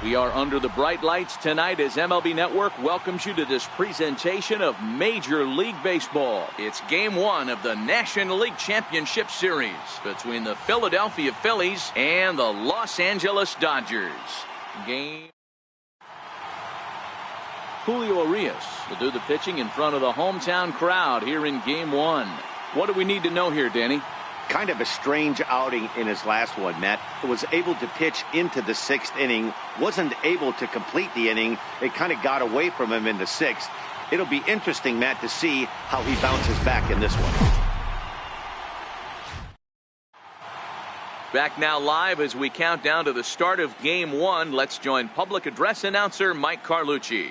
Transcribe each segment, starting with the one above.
We are under the bright lights tonight as MLB Network welcomes you to this presentation of Major League Baseball. It's Game 1 of the National League Championship Series between the Philadelphia Phillies and the Los Angeles Dodgers. Julio Urias will do the pitching in front of the hometown crowd here in Game 1. What do we need to know here, Danny? Kind of a strange outing in his last one, Matt. Was able to pitch into the 6th inning, wasn't able to complete the inning. It kind of got away from him in the 6th. It'll be interesting, Matt, to see how he bounces back in this one. Back now live as we count down to the start of Game 1. Let's join public address announcer Mike Carlucci.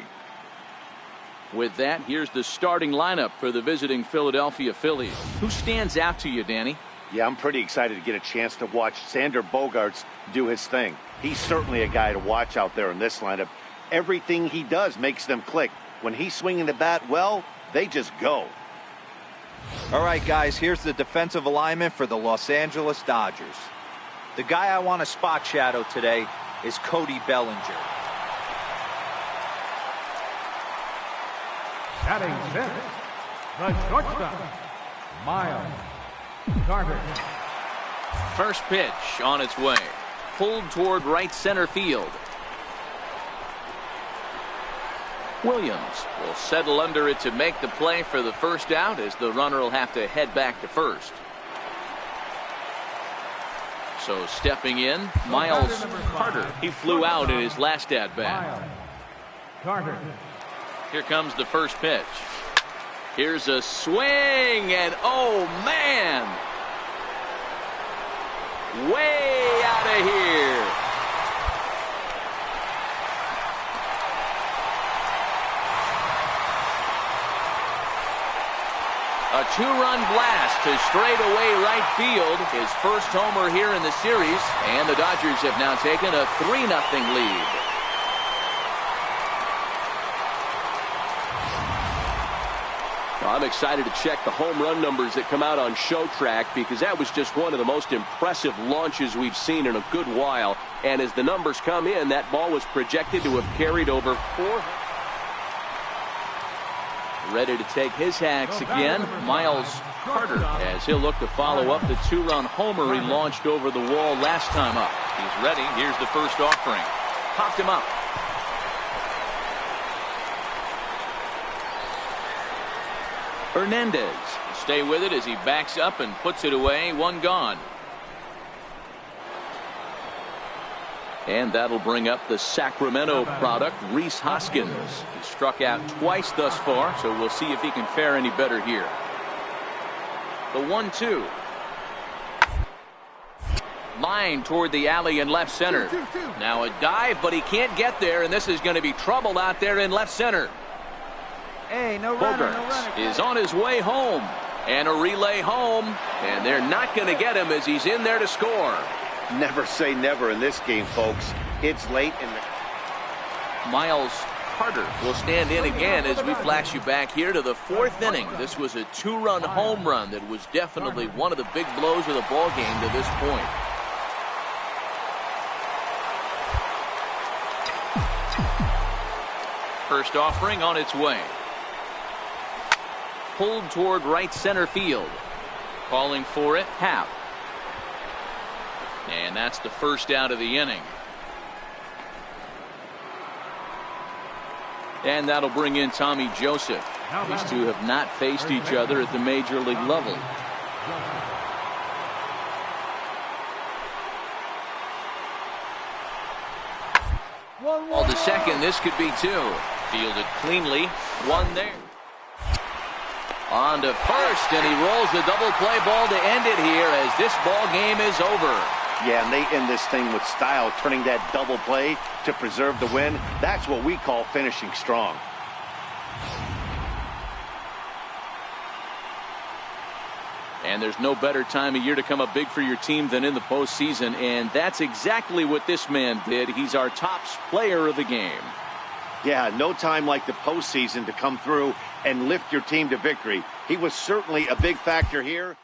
With that, here's the starting lineup for the visiting Philadelphia Phillies. Who stands out to you, Danny? Yeah, I'm pretty excited to get a chance to watch Xander Bogaerts do his thing. He's certainly a guy to watch out there in this lineup. Everything he does makes them click. When he's swinging the bat, well, they just go. All right, guys, here's the defensive alignment for the Los Angeles Dodgers. The guy I want to spot shadow today is Cody Bellinger. Batting fifth, the shortstop, Miles Garber. First pitch on its way. Pulled toward right center field. Williams will settle under it to make the play for the first out as the runner will have to head back to first. So stepping in, Miles Carter. He flew out in his last at-bat. Carter. Here comes the first pitch. Here's a swing, and oh man! Way out of here. A two-run blast to straightaway right field. His first homer here in the series, and the Dodgers have now taken a 3-0 lead. I'm excited to check the home run numbers that come out on Show Track because that was just one of the most impressive launches we've seen in a good while. And as the numbers come in, that ball was projected to have carried over 4. Ready to take his hacks again, Miles Carter, as he'll look to follow up the two-run homer he launched over the wall last time up. He's ready. Here's the first offering. Popped him up. Hernandez will stay with it as he backs up and puts it away. One gone. And that'll bring up the Sacramento product, Rhys Hoskins. He struck out twice thus far, so we'll see if he can fare any better here. The 1-2. Line toward the alley in left center. Now a dive, but he can't get there, and this is going to be trouble out there in left center. Hey, no runner, Bogaerts is on his way home, and a relay home, and they're not going to get him as he's in there to score. Never say never in this game, folks. It's late in the... Miles Carter will stand in again as we flash you back here to the 4th inning. This was a two-run home run that was definitely one of the big blows of the ball game to this point. First offering on its way. Pulled toward right center field. Calling for it, Happ. And that's the first out of the inning. And that'll bring in Tommy Joseph. These two have not faced each other at the major league level. Well, to second, this could be two. Fielded cleanly, one there. On to first, and he rolls the double play ball to end it here as this ball game is over. Yeah, and they end this thing with style, turning that double play to preserve the win. That's what we call finishing strong. And there's no better time of year to come up big for your team than in the postseason, and that's exactly what this man did. He's our top player of the game. Yeah, no time like the postseason to come through and lift your team to victory. He was certainly a big factor here.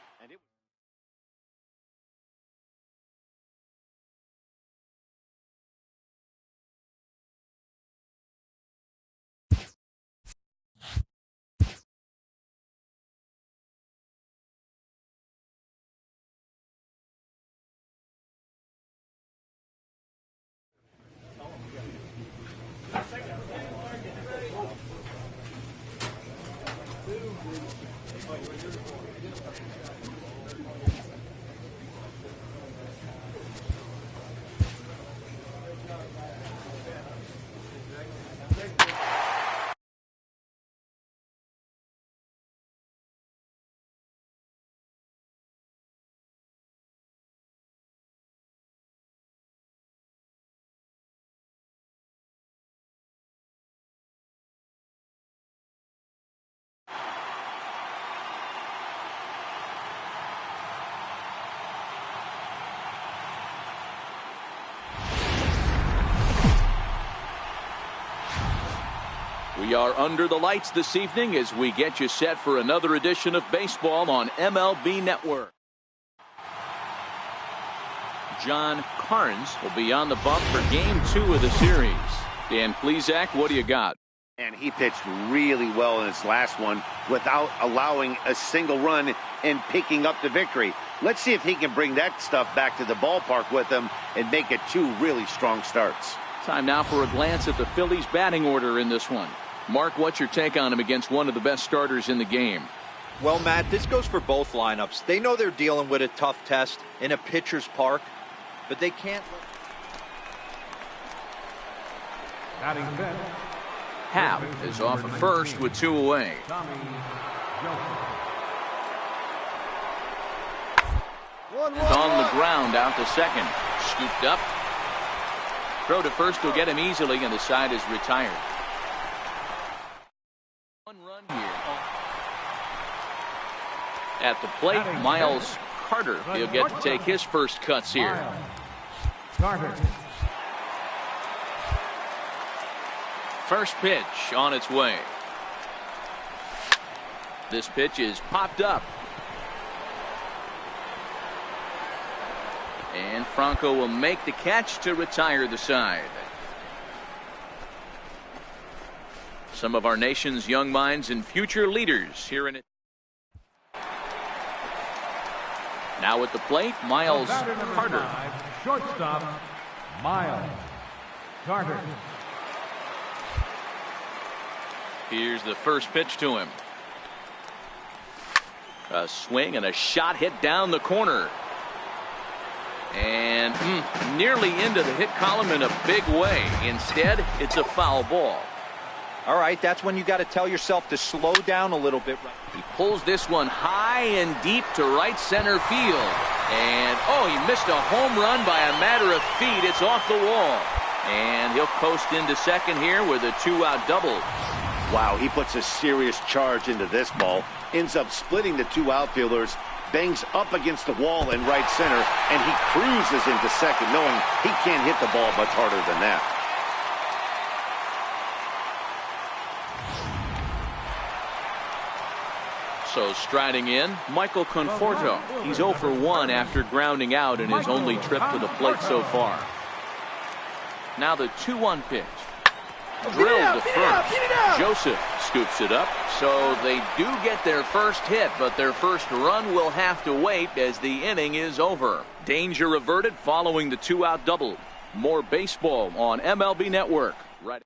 We are under the lights this evening as we get you set for another edition of baseball on MLB Network. John Carnes will be on the bump for Game 2 of the series. Dan Plesac, what do you got? And he pitched really well in his last one without allowing a single run and picking up the victory. Let's see if he can bring that stuff back to the ballpark with him and make it two really strong starts. Time now for a glance at the Phillies batting order in this one. Mark, what's your take on him against one of the best starters in the game? Well, Matt, this goes for both lineups. They know they're dealing with a tough test in a pitcher's park, but they can't. Batting fifth. Happ is off at first with two away. On the ground out to second. Scooped up. Throw to first will get him easily, and the side is retired. One run here. At the plate, Miles Carter. He'll get to take his first cuts here. Carter. First pitch on its way. This pitch is popped up. And Franco will make the catch to retire the side. Some of our nation's young minds and future leaders here in it. Now at the plate, Miles Carter. Shortstop, Miles Carter. Here's the first pitch to him. A swing and a shot hit down the corner. And nearly into the hit column in a big way. Instead, it's a foul ball. All right, that's when you got to tell yourself to slow down a little bit. He pulls this one high and deep to right center field. And, oh, he missed a home run by a matter of feet. It's off the wall. And he'll coast into second here with a two-out double. Wow, he puts a serious charge into this ball. Ends up splitting the two outfielders. Bangs up against the wall in right center. And he cruises into second, knowing he can't hit the ball much harder than that. So striding in, Michael Conforto. He's 0 for 1 after grounding out in his only trip to the plate so far. Now the 2-1 pitch. Drilled to first. Joseph scoops it up. So they do get their first hit, but their first run will have to wait as the inning is over. Danger averted following the two-out double. More baseball on MLB Network. Right.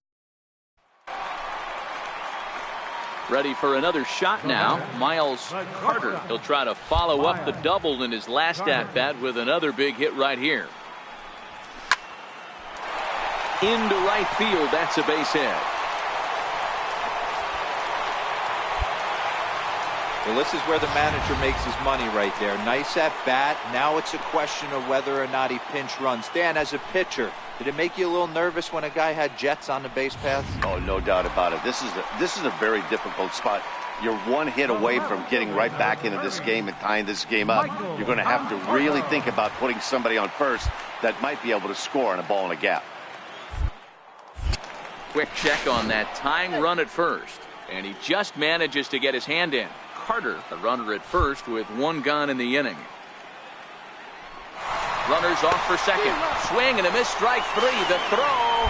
Ready for another shot now. Miles Carter. He'll try to follow up the double in his last at-bat with another big hit right here. Into right field. That's a base hit. Well, this is where the manager makes his money right there. Nice at bat. Now it's a question of whether or not he pinch runs. Dan, as a pitcher, did it make you a little nervous when a guy had jets on the base paths? Oh, no doubt about it. This is a very difficult spot. You're one hit away from getting right back into this game and tying this game up. You're going to have to really think about putting somebody on first that might be able to score on a ball in a gap. Quick check on that tying run at first, and he just manages to get his hand in. Carter, the runner at first, with one gone in the inning. Runners off for second. Swing and a miss. Strike three. The throw.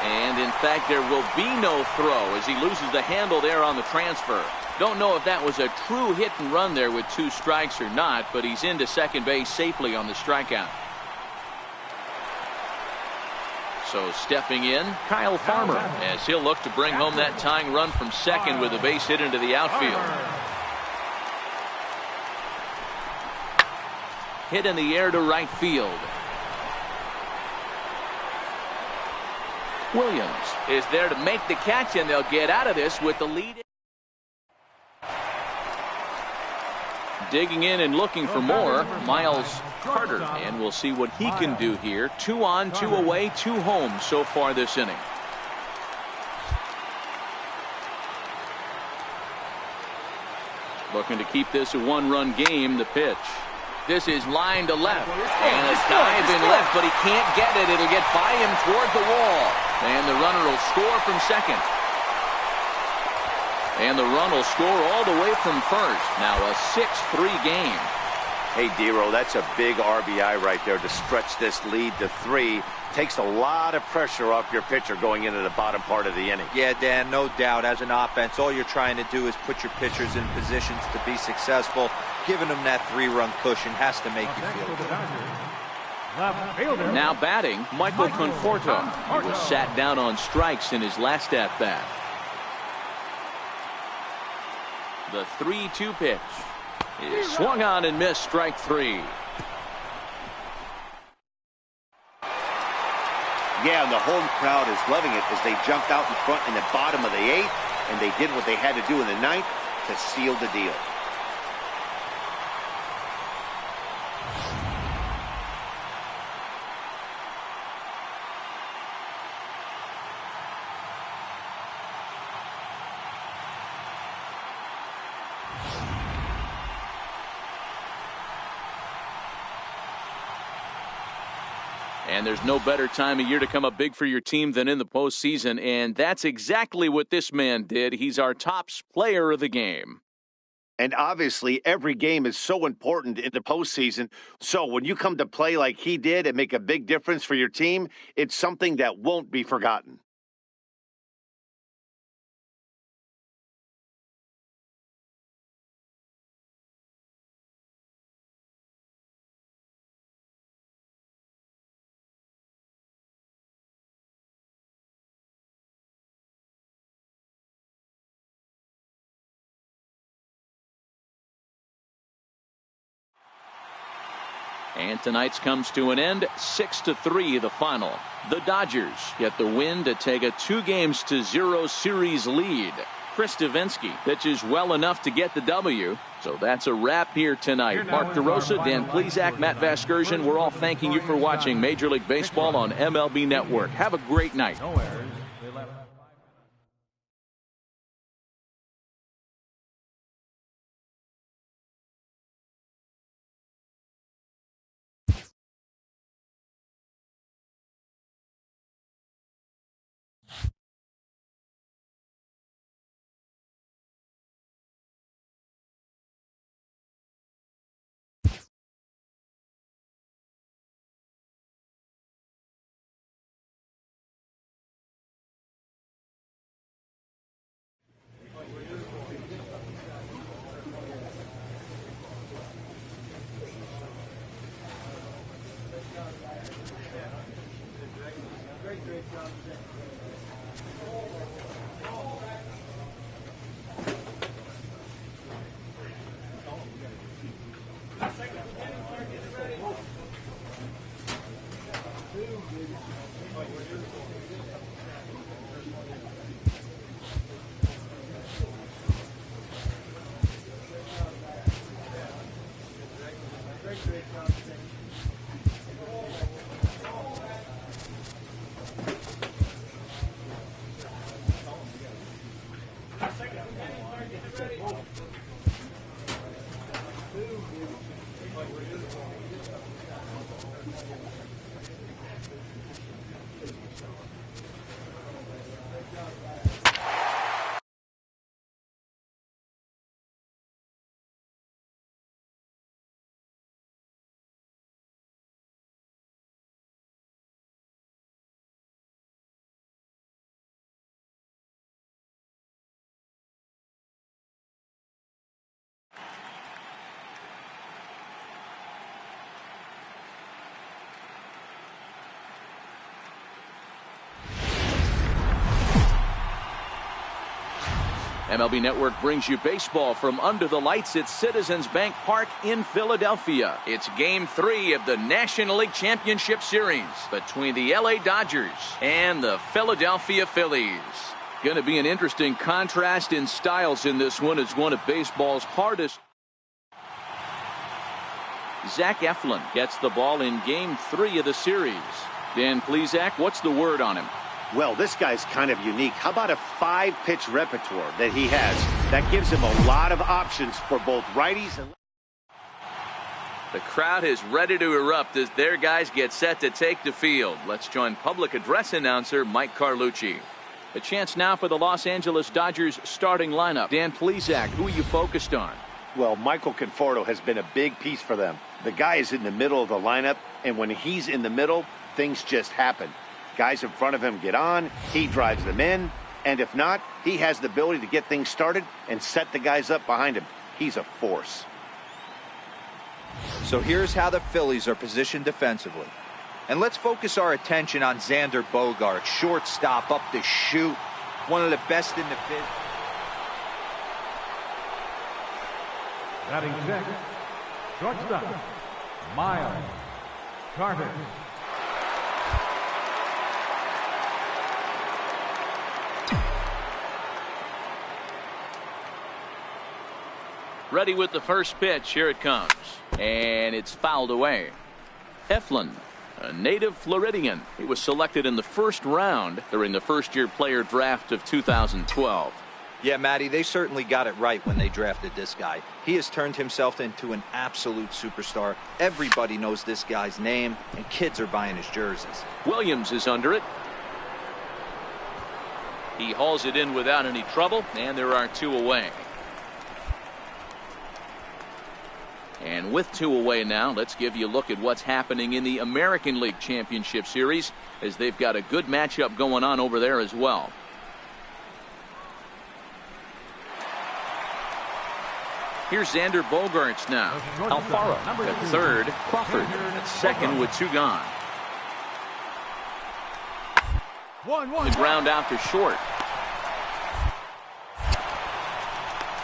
And in fact, there will be no throw as he loses the handle there on the transfer. Don't know if that was a true hit and run there with 2 strikes or not, but he's into second base safely on the strikeout. So stepping in, Kyle Farmer, as he'll look to bring home that tying run from second with a base hit into the outfield. Hit in the air to right field. Williams is there to make the catch, and they'll get out of this with the lead. Digging in and looking for more, Miles Carter, and we'll see what he can do here. 2 on, 2 away, 2 home so far this inning. Looking to keep this a 1-run game. The pitch. This is line to left, and a dive in left, but he can't get it. It'll get by him toward the wall, and the runner will score from second. And the run will score all the way from first. Now a 6-3 game. Hey, Dero, that's a big RBI right there to stretch this lead to 3. Takes a lot of pressure off your pitcher going into the bottom part of the inning. Yeah, Dan, no doubt. As an offense, all you're trying to do is put your pitchers in positions to be successful. Giving them that 3-run cushion has to make you feel good. Now batting, Michael Conforto. He was sat down on strikes in his last at-bat. The 3-2 pitch is swung on and missed. Strike 3. Yeah, and the home crowd is loving it as they jumped out in front in the bottom of the 8th, and they did what they had to do in the 9th to seal the deal. And there's no better time of year to come up big for your team than in the postseason, and that's exactly what this man did. He's our top player of the game. And obviously, every game is so important in the postseason. So when you come to play like he did and make a big difference for your team, it's something that won't be forgotten. And tonight's comes to an end. 6-3 the final. The Dodgers get the win to take a 2-0 series lead. Chris Davinsky pitches well enough to get the W. So that's a wrap here tonight. Mark DeRosa, Dan Plesac, Matt Vasgersian, we're all thanking you for watching Major League Baseball on MLB Network. Have a great night. MLB Network brings you baseball from under the lights at Citizens Bank Park in Philadelphia. It's Game 3 of the National League Championship Series between the LA Dodgers and the Philadelphia Phillies. Going to be an interesting contrast in styles in this one. It's one of baseball's hardest. Zach Eflin gets the ball in Game 3 of the series. Dan Plesac, what's the word on him? Well, this guy's kind of unique. How about a 5-pitch repertoire that he has? That gives him a lot of options for both righties and... The crowd is ready to erupt as their guys get set to take the field. Let's join public address announcer Mike Carlucci. A chance now for the Los Angeles Dodgers starting lineup. Dan Plesac, who are you focused on? Well, Michael Conforto has been a big piece for them. The guy is in the middle of the lineup, and when he's in the middle, things just happen. Guys in front of him get on, he drives them in, and if not, he has the ability to get things started and set the guys up behind him. He's a force. So here's how the Phillies are positioned defensively. And let's focus our attention on Xander Bogaerts, shortstop up the chute, one of the best in the business. Batting sixth, shortstop, Miles Carter. Ready with the first pitch. Here it comes. And it's fouled away. Eflin, a native Floridian. He was selected in the first round during the first-year player draft of 2012. Yeah, Matty, they certainly got it right when they drafted this guy. He has turned himself into an absolute superstar. Everybody knows this guy's name, and kids are buying his jerseys. Williams is under it. He hauls it in without any trouble, and there are 2 away. And with 2 away now, let's give you a look at what's happening in the American League Championship Series, as they've got a good matchup going on over there as well. Here's Xander Bogaerts now. Alfaro at third. Crawford at second with 2 gone. The ground out to short.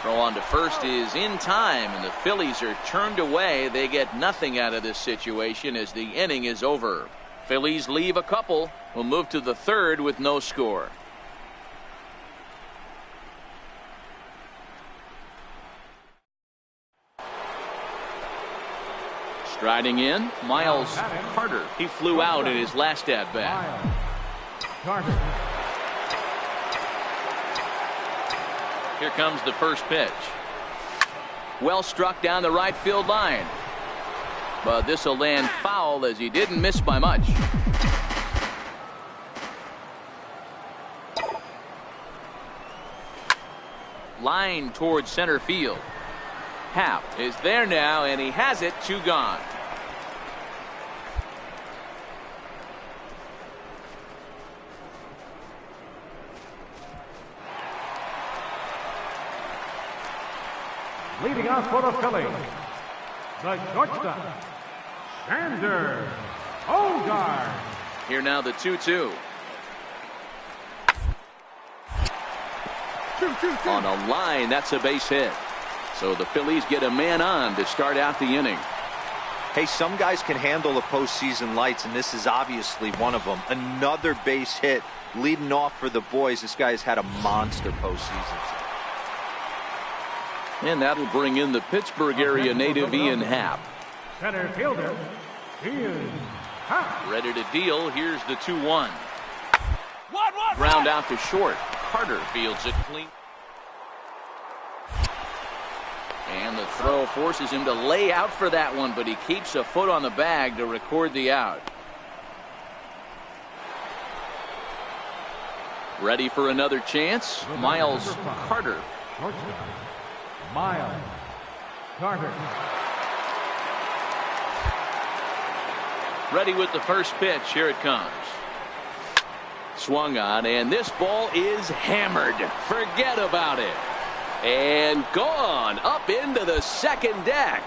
Throw on to first is in time, and the Phillies are turned away. They get nothing out of this situation as the inning is over. Phillies leave a couple. Will move to the third with no score. Striding in, Miles Carter. He flew out in his last at-bat. Carter. Here comes the first pitch. Well struck down the right field line. But this will land foul as he didn't miss by much. Line towards center field. Happ is there now, and he has it. 2 gone. Leading off for the Phillies, the shortstop, Xander Bogaerts. Here now the 2-2. On a line, that's a base hit. So the Phillies get a man on to start out the inning. Hey, some guys can handle the postseason lights, and this is obviously one of them. Another base hit leading off for the boys. This guy's had a monster postseason. And that'll bring in the Pittsburgh area native Ian Happ. Center fielder, Ian Happ. Ready to deal. Here's the 2-1. Ground out to short. Carter fields it clean. And the throw forces him to lay out for that one, but he keeps a foot on the bag to record the out. Ready for another chance. Miles Carter. Miles Carter. Ready with the first pitch. Here it comes. Swung on, and this ball is hammered. Forget about it. And gone up into the second deck.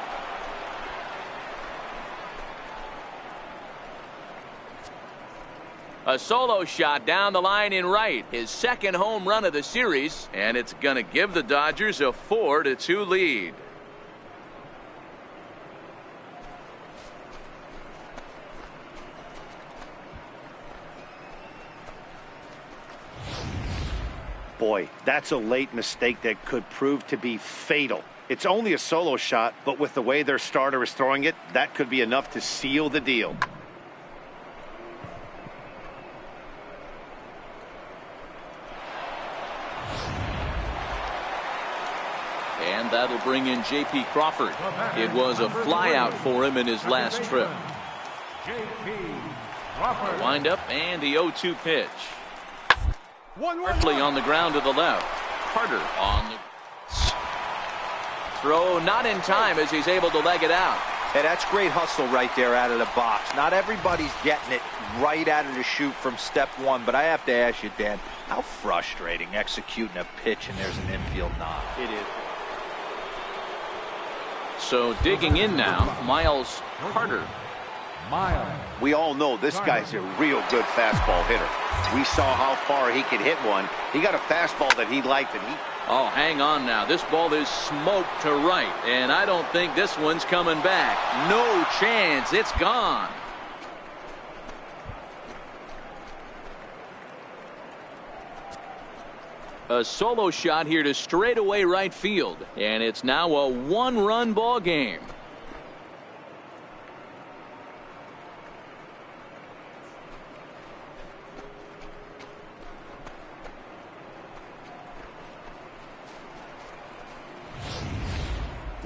A solo shot down the line in right. His second home run of the series, and it's going to give the Dodgers a 4-2 lead. Boy, that's a late mistake that could prove to be fatal. It's only a solo shot, but with the way their starter is throwing it, that could be enough to seal the deal. And that'll bring in J.P. Crawford. It was a flyout for him in his last trip. J.P. Crawford. Wind up and the 0-2 pitch. Hartley on the ground to the left. Carter on the throw, not in time as he's able to leg it out. Hey, that's great hustle right there out of the box. Not everybody's getting it right out of the chute from step one, but I have to ask you, Dan, how frustrating executing a pitch and there's an infield knock. It is. So digging in now, Miles Carter. We all know this guy's a real good fastball hitter. We saw how far he could hit one. He got a fastball that he liked, and Oh, hang on now. This ball is smoked to right, and I don't think this one's coming back. No chance. It's gone. A solo shot here to straightaway right field, and it's now a one-run ball game.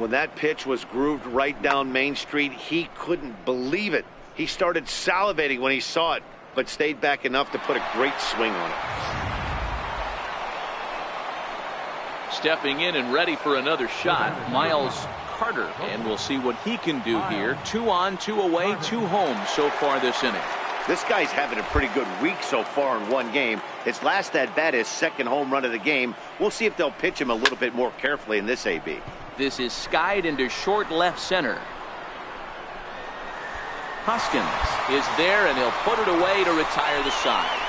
when that pitch was grooved right down Main Street, he couldn't believe it. He started salivating when he saw it, but stayed back enough to put a great swing on it. Stepping in and ready for another shot, Miles Carter, and we'll see what he can do here. 2 on, 2 away, 2 home so far this inning. This guy's having a pretty good week so far in one game. His last at-bat is second home run of the game. We'll see if they'll pitch him a little bit more carefully in this AB. This is skied into short left center. Hoskins is there, and he'll put it away to retire the side.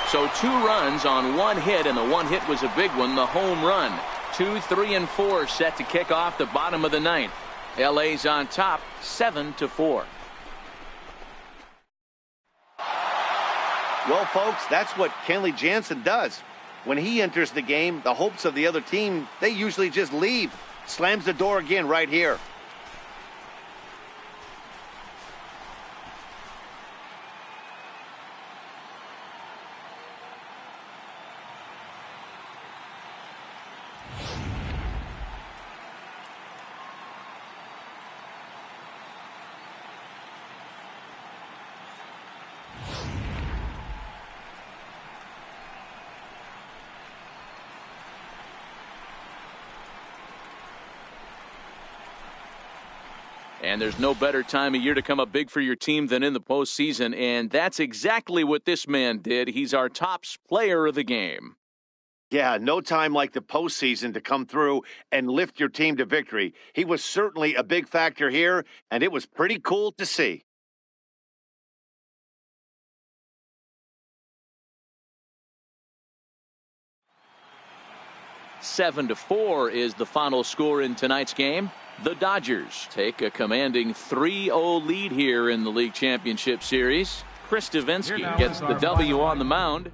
So 2 runs on 1 hit, and the 1 hit was a big one, the home run. 2, 3, and 4 set to kick off the bottom of the 9th. LA's on top, 7-4. Well, folks, that's what Kenley Jansen does. When he enters the game, the hopes of the other team, they usually just leave. Slams the door again right here. And there's no better time of year to come up big for your team than in the postseason, and that's exactly what this man did. He's our top player of the game. Yeah, no time like the postseason to come through and lift your team to victory. He was certainly a big factor here, and it was pretty cool to see. Seven to 4 is the final score in tonight's game. The Dodgers take a commanding 3-0 lead here in the league championship series. Chris Davinsky gets the W on the mound.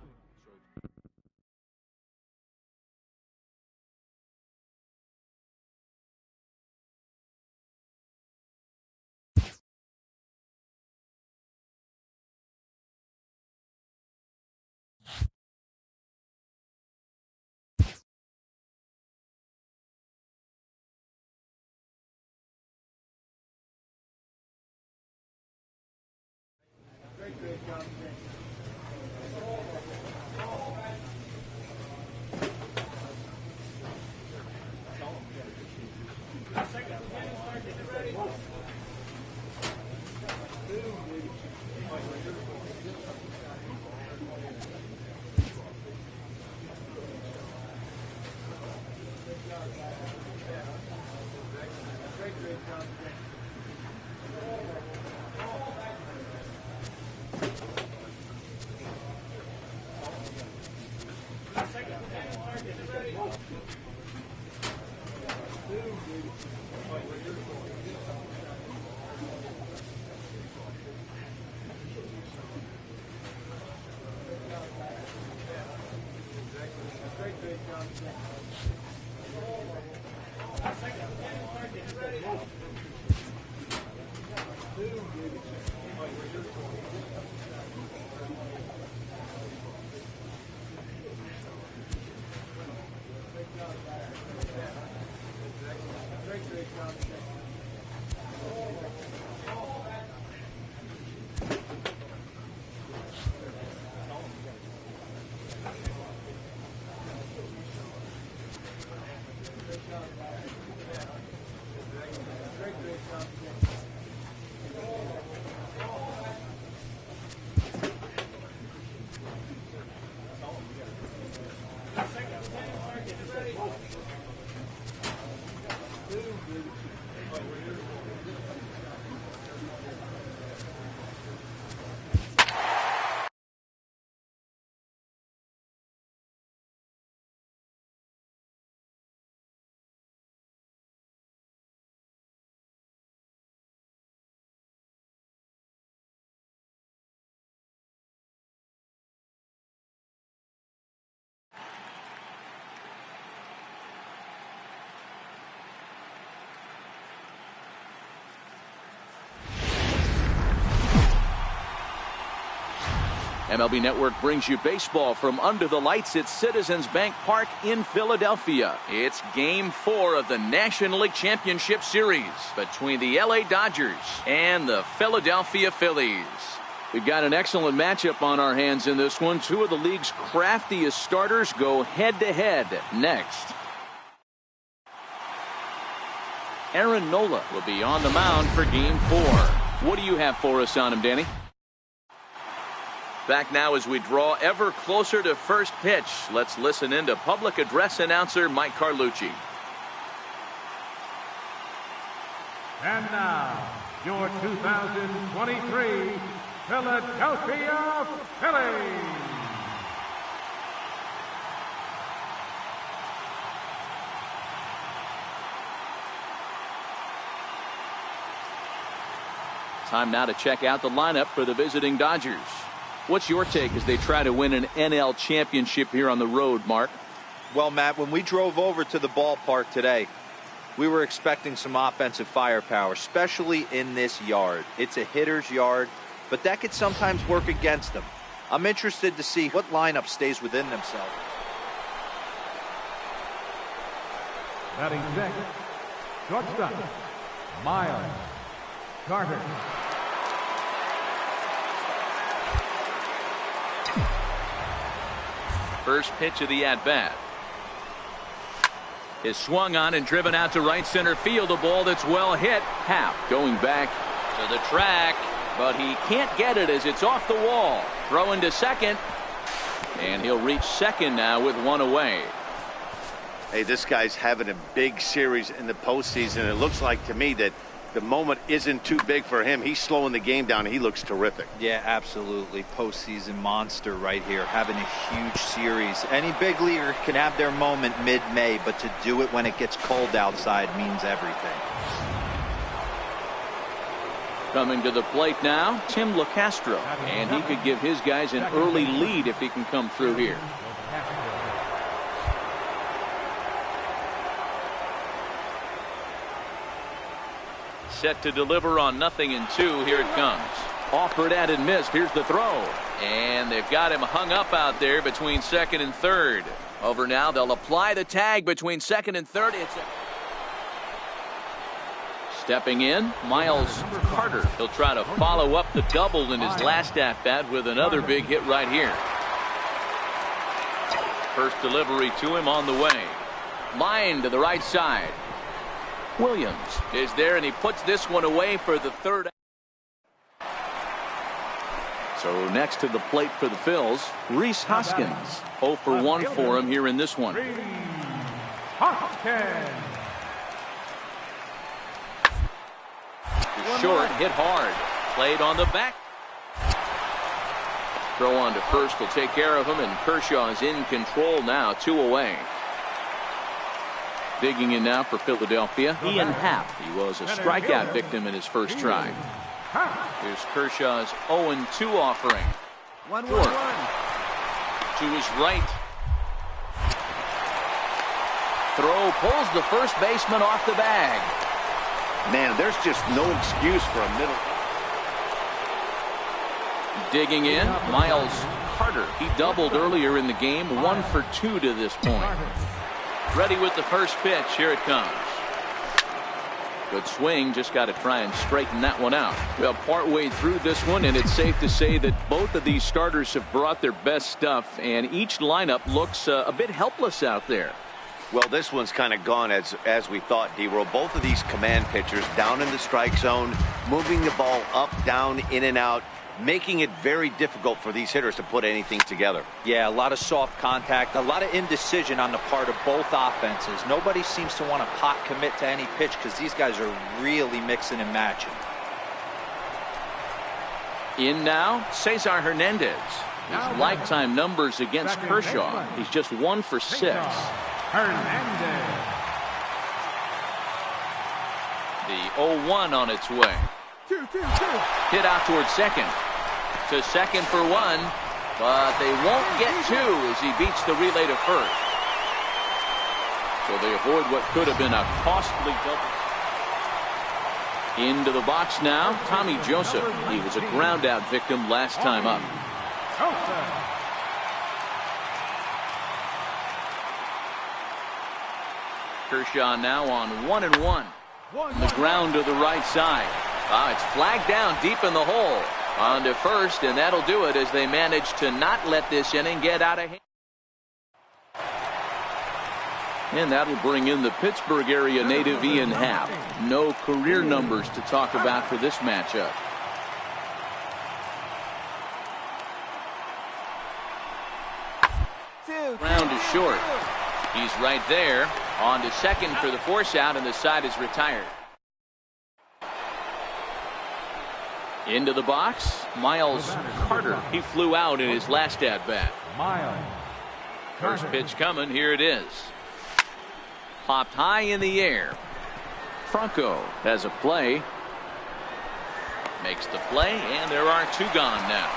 MLB Network brings you baseball from under the lights at Citizens Bank Park in Philadelphia. It's Game 4 of the National League Championship Series between the LA Dodgers and the Philadelphia Phillies. We've got an excellent matchup on our hands in this one. Two of the league's craftiest starters go head-to-head next. Aaron Nola will be on the mound for Game 4. What do you have for us on him, Danny? Back now as we draw ever closer to first pitch. Let's listen in to public address announcer Mike Carlucci. And now, your 2023 Philadelphia Phillies. Time now to check out the lineup for the visiting Dodgers. What's your take as they try to win an NL championship here on the road, Mark? Well, Matt, when we drove over to the ballpark today, we were expecting some offensive firepower, especially in this yard. It's a hitter's yard, but that could sometimes work against them. I'm interested to see what lineup stays within themselves. Batting sixth, shortstop, Miles Carter. First pitch of the at-bat is swung on and driven out to right center field. A ball that's well hit. Happ going back to the track, but he can't get it as it's off the wall. Throwing to second, and he'll reach second now with one away. Hey, this guy's having a big series in the postseason. It looks like to me that The moment isn't too big for him. He's slowing the game down. He looks terrific. Yeah, absolutely. Postseason monster right here, having a huge series. Any big leaguer can have their moment mid-May, but to do it when it gets cold outside means everything. Coming to the plate now, Tim LeCastro, and he could give his guys an early lead if he can come through here. Set to deliver on 0-2. Here it comes. Offered and missed. Here's the throw. And they've got him hung up out there between second and third. Over now. They'll apply the tag between second and third. Stepping in, Miles Carter. He'll try to follow up the double in his last at-bat with another big hit right here. First delivery to him on the way. Line to the right side. Williams is there, and he puts this one away for the third. So next to the plate for the Phils, Rhys Hoskins. 0 for 1 for him here in this one. Short, hit hard. Played on the back. Throw on to first will take care of him, and Kershaw is in control now, 2 away. Digging in now for Philadelphia, Ian Happ. He was a strikeout victim in his first try. Here's Kershaw's 0-2 offering. 1-1. To his right. Throw pulls the first baseman off the bag. Man, there's just no excuse for a middle. Digging in, Miles Carter. He doubled earlier in the game, 1 for 2 to this point. Ready with the first pitch. Here it comes. Good swing. Just got to try and straighten that one out. Well, partway through this one, and it's safe to say that both of these starters have brought their best stuff, and each lineup looks a bit helpless out there. Well, this one's kind of gone as we thought, D-Roll. Both of these command pitchers down in the strike zone, moving the ball up, down, in and out, making it very difficult for these hitters to put anything together. Yeah, a lot of soft contact, a lot of indecision on the part of both offenses. Nobody seems to want to pot commit to any pitch because these guys are really mixing and matching. In now, Cesar Hernandez. His lifetime numbers against Kershaw. He's just 1 for 6. Hernandez. The 0-1 on its way. 2-2-2. Hit out towards second. To second for 1, but they won't get 2 as he beats the relay to first. So they avoid what could have been a costly double. Into the box now, Tommy Joseph. He was a ground-out victim last time up. Kershaw now on 1-1. The ground to the right side. It's flagged down deep in the hole. On to first, and that'll do it as they manage to not let this inning get out of hand. And that'll bring in the Pittsburgh area native Ian Happ. No career numbers to talk about for this matchup. Round is short. He's right there. On to second for the force out, and the side is retired. Into the box, Miles Carter. He flew out in his last at-bat. First pitch coming. Here it is. Popped high in the air. Franco has a play. Makes the play, and there are 2 gone now.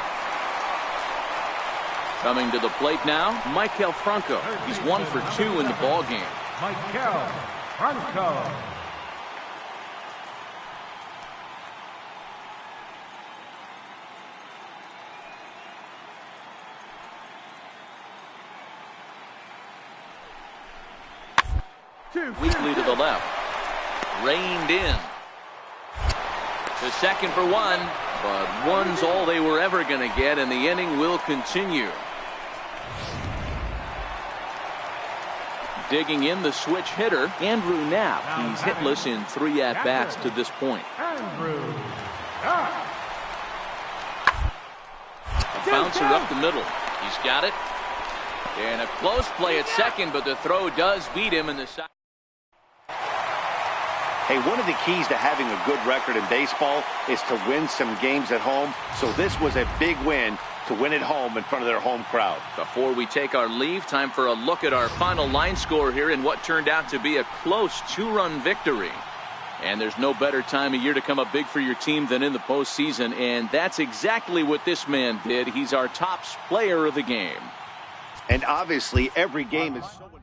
Coming to the plate now, Maikel Franco. He's 1 for 2 in the ball game. Maikel Franco. Weakly to the left. Reined in. To second for 1, but 1's all they were ever going to get, and the inning will continue. Digging in the switch hitter, Andrew Knapp. He's hitless in 3 at-bats to this point. A bouncer up the middle. He's got it. And a close play at second, but the throw does beat him in the side. Hey, one of the keys to having a good record in baseball is to win some games at home. So this was a big win to win at home in front of their home crowd. Before we take our leave, time for a look at our final line score here in what turned out to be a close 2-run victory. And there's no better time of year to come up big for your team than in the postseason, and that's exactly what this man did. He's our top player of the game. And obviously, every game is so important.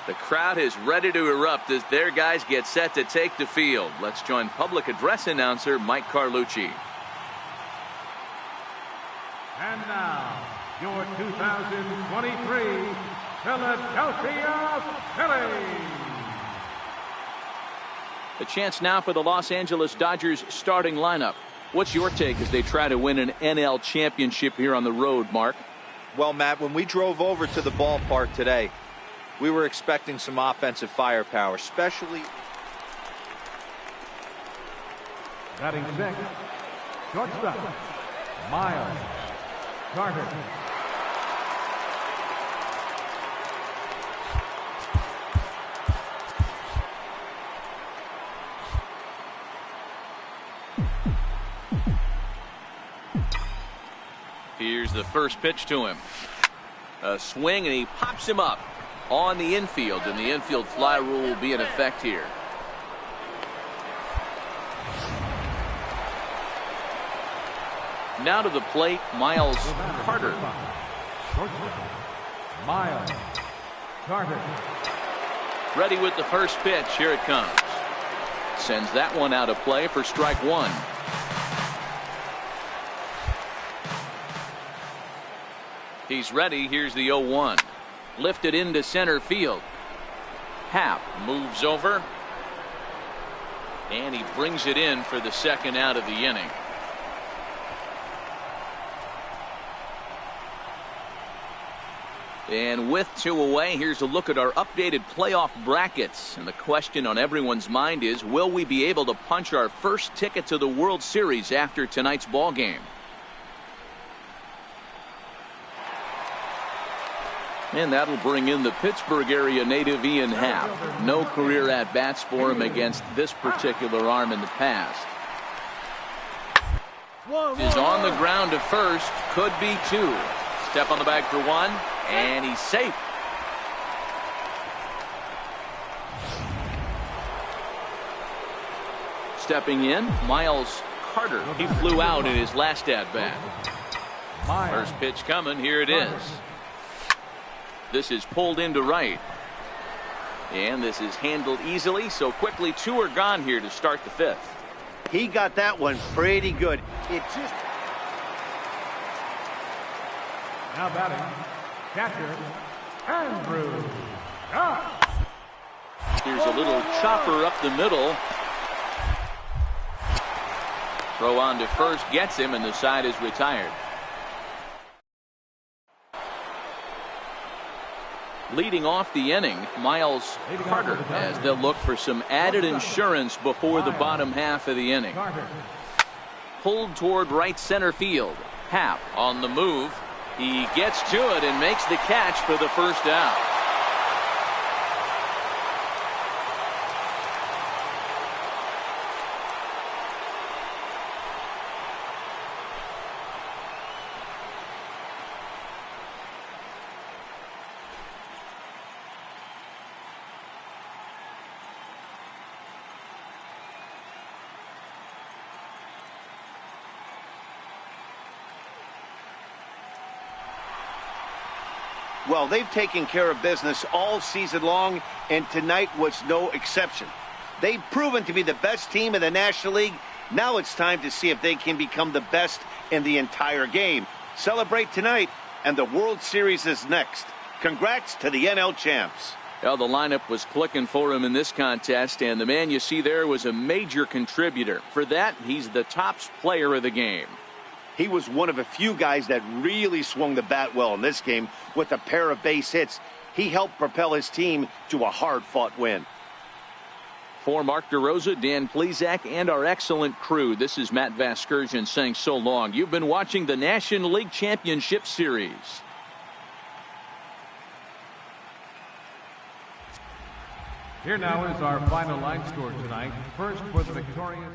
The crowd is ready to erupt as their guys get set to take the field. Let's join public address announcer Mike Carlucci. And now, your 2023 Philadelphia Phillies. A chance now for the Los Angeles Dodgers starting lineup. What's your take as they try to win an NL championship here on the road, Mark? Well, Matt, when we drove over to the ballpark today, we were expecting some offensive firepower, especially. Batting sixth, shortstop, Miles Carter. Here's the first pitch to him. A swing, and he pops him up on the infield, and the infield fly rule will be in effect here. Now to the plate, Miles Carter. Miles Carter. Ready with the first pitch. Here it comes. Sends that one out of play for strike one. He's ready. Here's the 0-1. Lifted into center field. Happ moves over, and he brings it in for the second out of the inning. And with 2 away, here's a look at our updated playoff brackets. And the question on everyone's mind is, will we be able to punch our first ticket to the World Series after tonight's ball game? And that'll bring in the Pittsburgh area native Ian Happ. No career at-bats for him against this particular arm in the past. Is on the ground to first. Could be two. Step on the bag for one. And he's safe. Stepping in, Miles Carter. He flew out in his last at-bat. First pitch coming. Here it is. This is pulled into right. And this is handled easily, so quickly 2 are gone here to start the 5th. He got that one pretty good. It just... Now batting, catcher, Andrew. Here's a little chopper up the middle. Throw on to first gets him, and the side is retired. Leading off the inning, Miles Carter, as they'll look for some added insurance before the bottom half of the inning. Pulled toward right center field. Happ on the move. He gets to it and makes the catch for the first out. Well, they've taken care of business all season long, and tonight was no exception. They've proven to be the best team in the National League. Now it's time to see if they can become the best in the entire game. Celebrate tonight, and the World Series is next. Congrats to the NL champs. Well, the lineup was clicking for him in this contest, and the man you see there was a major contributor. For that, he's the top player of the game. He was one of a few guys that really swung the bat well in this game with a pair of base hits. He helped propel his team to a hard-fought win. For Mark DeRosa, Dan Plesac, and our excellent crew, this is Matt Vasgersian saying so long. You've been watching the National League Championship Series. Here now is our final line score tonight. First for the victorious